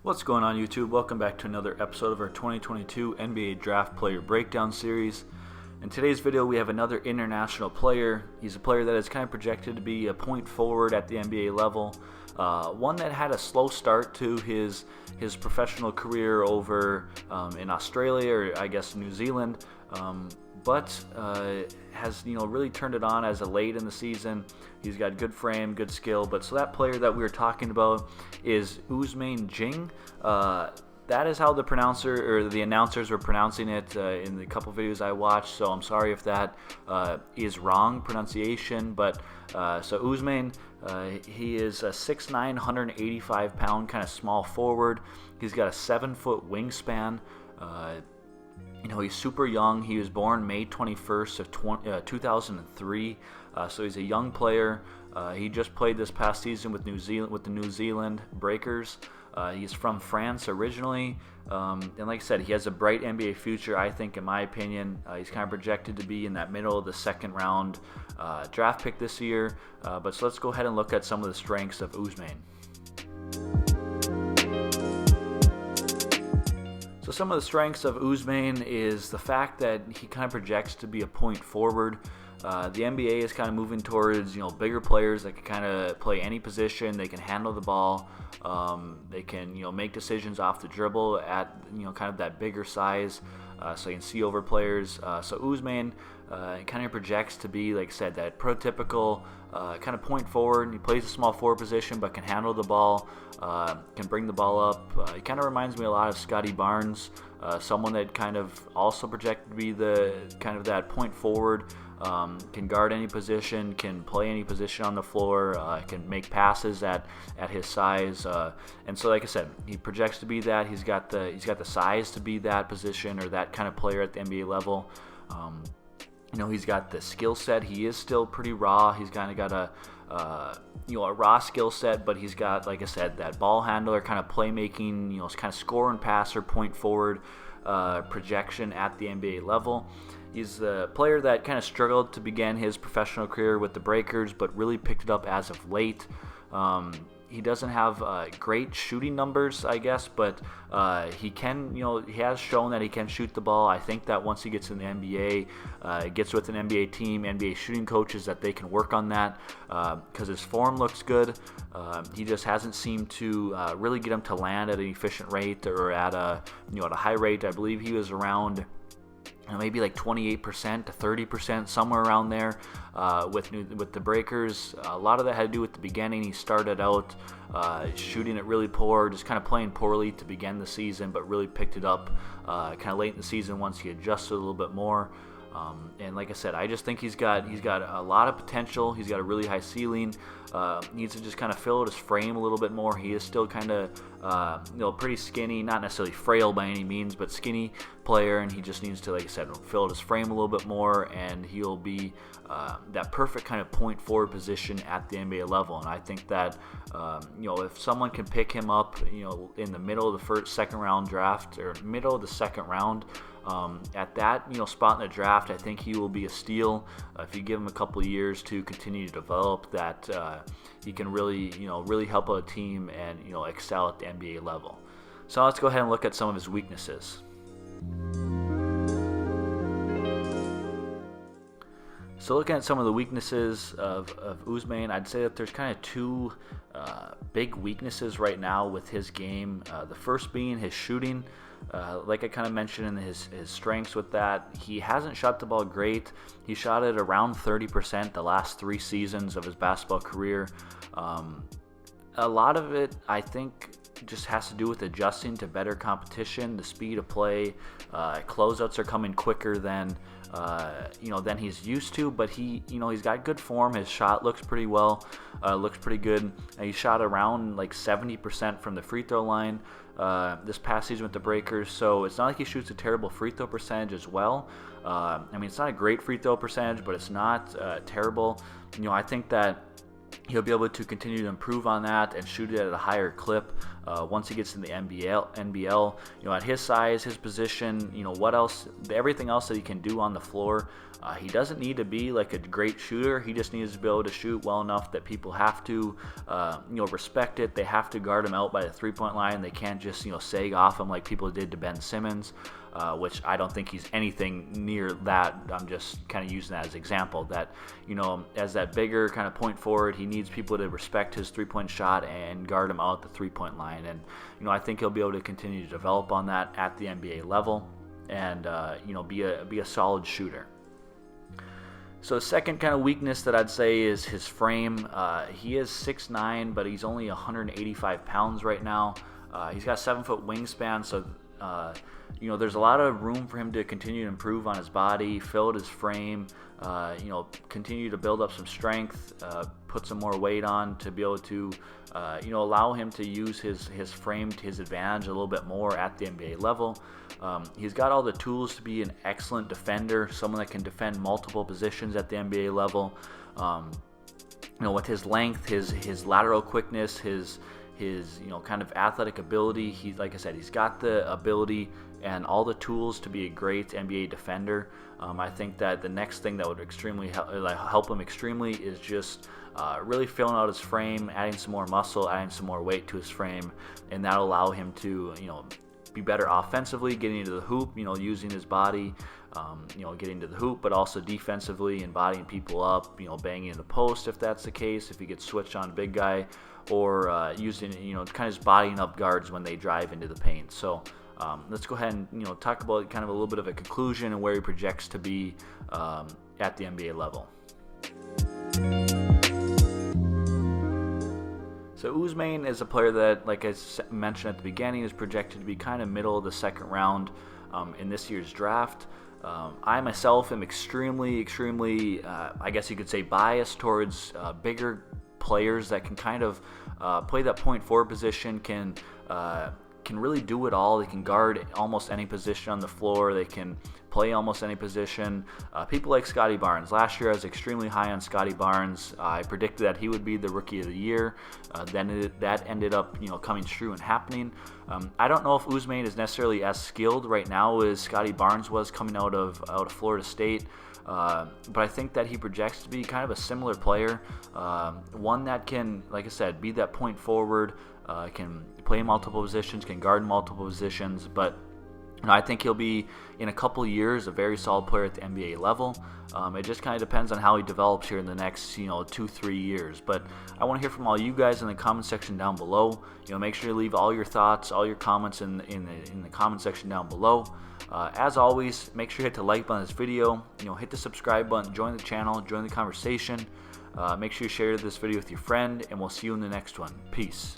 What's going on, YouTube? Welcome back to another episode of our 2022 NBA Draft Player Breakdown Series. In today's video, we have another international player. He's a player that is kind of projected to be a point forward at the NBA level. One that had a slow start to his professional career over in Australia, or I guess New Zealand, but has really turned it on as of late in the season. He's got good frame, good skill. But so that player that we were talking about is Ousmane Dieng. That is how the announcers were pronouncing it in the couple videos I watched. So I'm sorry if that is wrong pronunciation. But so Ousmane, he is a 6'9", 185-pound kind of small forward. He's got a 7-foot wingspan. He's super young. He was born May 21st of 2003, so he's a young player. He just played this past season with the New Zealand Breakers. He's from France originally, and like I said, he has a bright NBA future, I think, in my opinion. He's kind of projected to be in that middle of the second round draft pick this year. But so let's go ahead and look at some of the strengths of Ousmane. So some of the strengths of Ousmane is the fact that he kind of projects to be a point forward. The NBA is kind of moving towards bigger players that can kind of play any position. They can handle the ball. They can make decisions off the dribble at kind of that bigger size. So you can see over players. So Ousmane kind of projects to be, like I said, that prototypical kind of point forward. He plays a small forward position, but can handle the ball, can bring the ball up. He kind of reminds me a lot of Scottie Barnes, someone that kind of also projected to be the kind of that point forward. Can guard any position, can play any position on the floor, can make passes at his size, and so like I said, he projects to be that. He's got the size to be that position or that kind of player at the NBA level. He's got the skill set. He is still pretty raw. He's kind of got a raw skill set, but he's got, like I said, that ball handler kind of playmaking, kind of score and passer, point forward projection at the NBA level. He's the player that kind of struggled to begin his professional career with the Breakers, but really picked it up as of late. He doesn't have great shooting numbers, I guess, but he can, he has shown that he can shoot the ball. I think that once he gets in the NBA, gets with an NBA team, NBA shooting coaches, that they can work on that because his form looks good. He just hasn't seemed to really get him to land at an efficient rate or at a high rate. I believe he was around maybe like 28% to 30%, somewhere around there with the Breakers. A lot of that had to do with the beginning. He started out shooting it really poor, just kind of playing poorly to begin the season, but really picked it up kind of late in the season once he adjusted a little bit more. And like I said, I just think he's got a lot of potential. He's got a really high ceiling. Needs to just kind of fill out his frame a little bit more. He is still kind of pretty skinny, not necessarily frail by any means, but skinny player, and he just needs to, like I said, fill out his frame a little bit more, and he'll be that perfect kind of point forward position at the NBA level. And I think that if someone can pick him up in the middle of the second round draft, or middle of the second round, at that spot in the draft, I think he will be a steal. If you give him a couple of years to continue to develop, that he can really really help out a team and excel at the NBA level. So let's go ahead and look at some of his weaknesses. So looking at some of the weaknesses of Ousmane, I'd say that there's kind of two big weaknesses right now with his game. The first being his shooting. Like I kind of mentioned in his strengths with that, he hasn't shot the ball great. He shot it around 30% the last 3 seasons of his basketball career. A lot of it, I think, just has to do with adjusting to better competition, the speed of play. Closeouts are coming quicker than he's used to, but he's got good form. His shot looks pretty well, looks pretty good. He shot around like 70% from the free throw line this past season with the Breakers, so it's not like he shoots a terrible free throw percentage as well. It's not a great free throw percentage, but it's not terrible. I think that he'll be able to continue to improve on that and shoot it at a higher clip once he gets in the NBL. At his size, his position, what else, everything else that he can do on the floor. He doesn't need to be like a great shooter. He just needs to be able to shoot well enough that people have to, respect it. They have to guard him out by the three-point line. They can't just, sag off him like people did to Ben Simmons. Which I don't think he's anything near that. I'm just kind of using that as an example that, as that bigger kind of point forward, he needs people to respect his three-point shot and guard him out at the three-point line. And, I think he'll be able to continue to develop on that at the NBA level and, be a solid shooter. So the second kind of weakness that I'd say is his frame. He is 6'9", but he's only 185 pounds right now. He's got a 7-foot wingspan, so there's a lot of room for him to continue to improve on his body, fill out his frame, continue to build up some strength, put some more weight on to be able to, allow him to use his frame to his advantage a little bit more at the NBA level. He's got all the tools to be an excellent defender, someone that can defend multiple positions at the NBA level. With his length, his lateral quickness, his kind of athletic ability. Like I said, he's got the ability and all the tools to be a great NBA defender. I think that the next thing that would extremely help him extremely is just really filling out his frame, adding some more muscle, adding some more weight to his frame, and that'll allow him to be better offensively, getting into the hoop, using his body, getting to the hoop, but also defensively and bodying people up, banging in the post if that's the case, if he gets switched on a big guy, or using, kind of just bodying up guards when they drive into the paint. So let's go ahead and, talk about kind of a little bit of a conclusion and where he projects to be at the NBA level. So Ousmane is a player that, like I mentioned at the beginning, is projected to be kind of middle of the second round in this year's draft. I myself am extremely, I guess you could say, biased towards bigger players that can kind of play that point forward position, can really do it all. They can guard almost any position on the floor. They can play almost any position. People like Scottie Barnes. Last year I was extremely high on Scottie Barnes. I predicted that he would be the Rookie of the Year. Then that ended up coming true and happening. I don't know if Ousmane is necessarily as skilled right now as Scottie Barnes was coming out of Florida State. But I think that he projects to be kind of a similar player, one that can, like I said, be that point forward, can play multiple positions, can guard multiple positions, but I think he'll be, in a couple years, a very solid player at the NBA level. It just kind of depends on how he develops here in the next, 2-3 years. But I want to hear from all you guys in the comment section down below. Make sure to leave all your thoughts, all your comments in the comment section down below. As always, make sure you hit the like button on this video. Hit the subscribe button, join the channel, join the conversation. Make sure you share this video with your friend, and we'll see you in the next one. Peace.